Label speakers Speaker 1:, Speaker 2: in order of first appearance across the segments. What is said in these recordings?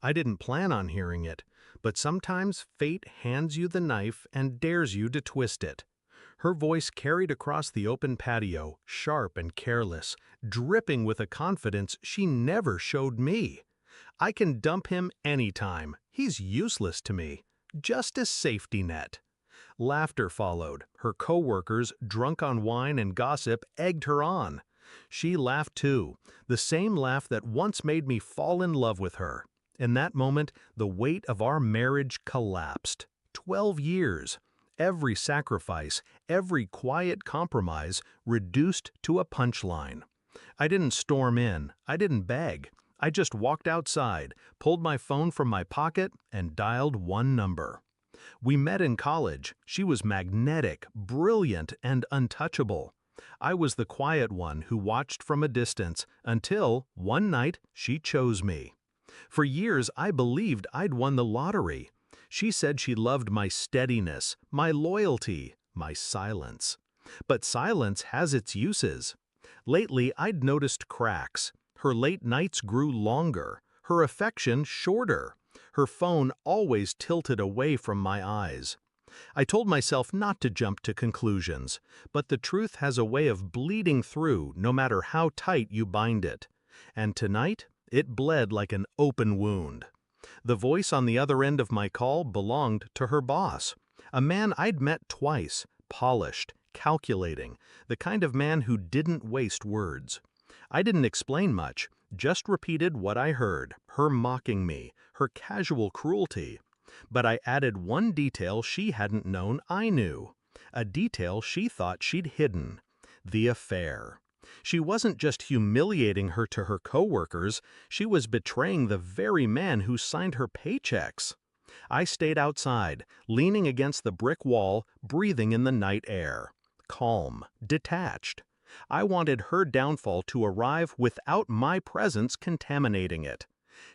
Speaker 1: I didn't plan on hearing it, but sometimes fate hands you the knife and dares you to twist it. Her voice carried across the open patio, sharp and careless, dripping with a confidence she never showed me. I can dump him anytime. He's useless to me. Just a safety net. Laughter followed. Her coworkers, drunk on wine and gossip, egged her on. She laughed too, the same laugh that once made me fall in love with her. In that moment, the weight of our marriage collapsed. 12 years. Every sacrifice, every quiet compromise reduced to a punchline. I didn't storm in. I didn't beg. I just walked outside, pulled my phone from my pocket, and dialed one number. We met in college. She was magnetic, brilliant, and untouchable. I was the quiet one who watched from a distance until, one night, she chose me. For years, I believed I'd won the lottery. She said she loved my steadiness, my loyalty, my silence. But silence has its uses. Lately, I'd noticed cracks. Her late nights grew longer, her affection shorter. Her phone always tilted away from my eyes. I told myself not to jump to conclusions, but the truth has a way of bleeding through no matter how tight you bind it. And tonight, it bled like an open wound. The voice on the other end of my call belonged to her boss, a man I'd met twice, polished, calculating, the kind of man who didn't waste words. I didn't explain much, just repeated what I heard, her mocking me, her casual cruelty. But I added one detail she hadn't known I knew, a detail she thought she'd hidden: the affair. She wasn't just humiliating her to her coworkers, she was betraying the very man who signed her paychecks. I stayed outside, leaning against the brick wall, breathing in the night air. Calm, detached. I wanted her downfall to arrive without my presence contaminating it.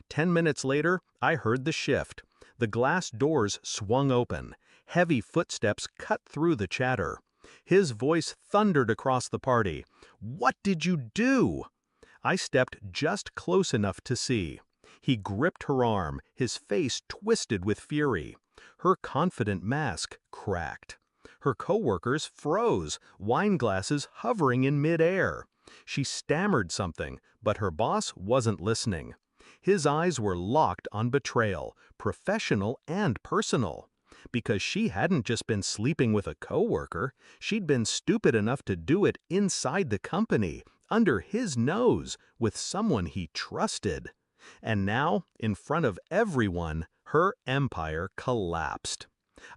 Speaker 1: 10 minutes later, I heard the shift. The glass doors swung open. Heavy footsteps cut through the chatter. His voice thundered across the party. "What did you do?" I stepped just close enough to see. He gripped her arm, his face twisted with fury. Her confident mask cracked. Her coworkers froze, wine glasses hovering in midair. She stammered something, but her boss wasn't listening. His eyes were locked on betrayal, professional and personal. Because she hadn't just been sleeping with a coworker, she'd been stupid enough to do it inside the company, under his nose, with someone he trusted. And now, in front of everyone, her empire collapsed.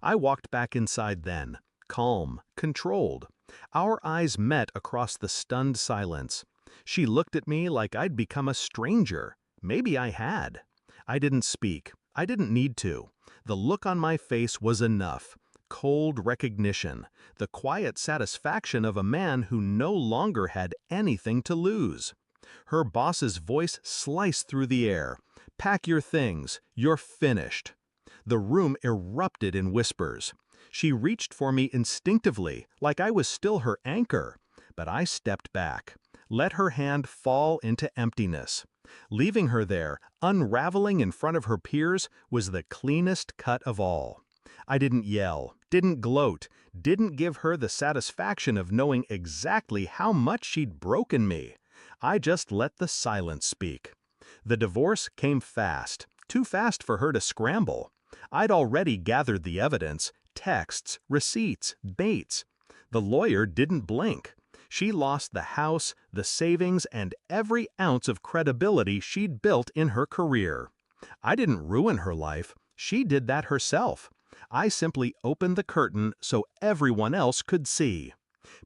Speaker 1: I walked back inside then, calm, controlled. Our eyes met across the stunned silence. She looked at me like I'd become a stranger. Maybe I had. I didn't speak. I didn't need to. The look on my face was enough. Cold recognition, the quiet satisfaction of a man who no longer had anything to lose. Her boss's voice sliced through the air. "Pack your things. You're finished." The room erupted in whispers. She reached for me instinctively, like I was still her anchor. But I stepped back, let her hand fall into emptiness. Leaving her there, unraveling in front of her peers, was the cleanest cut of all. I didn't yell, didn't gloat, didn't give her the satisfaction of knowing exactly how much she'd broken me. I just let the silence speak. The divorce came fast, too fast for her to scramble. I'd already gathered the evidence, texts, receipts, baits. The lawyer didn't blink. She lost the house, the savings, and every ounce of credibility she'd built in her career. I didn't ruin her life. She did that herself. I simply opened the curtain so everyone else could see.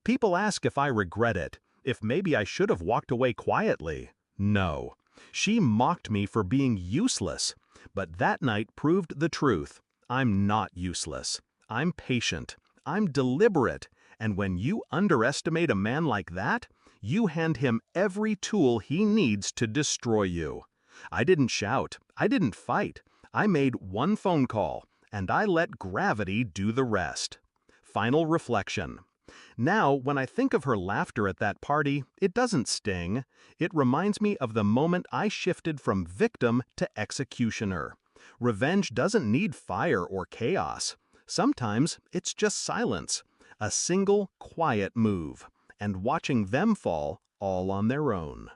Speaker 1: People ask if I regret it, if maybe I should have walked away quietly. No. She mocked me for being useless. But that night proved the truth. I'm not useless. I'm patient. I'm deliberate. And when you underestimate a man like that, you hand him every tool he needs to destroy you. I didn't shout. I didn't fight. I made one phone call, and I let gravity do the rest. Final reflection. Now, when I think of her laughter at that party, it doesn't sting. It reminds me of the moment I shifted from victim to executioner. Revenge doesn't need fire or chaos. Sometimes it's just silence, a single, quiet move, and watching them fall all on their own.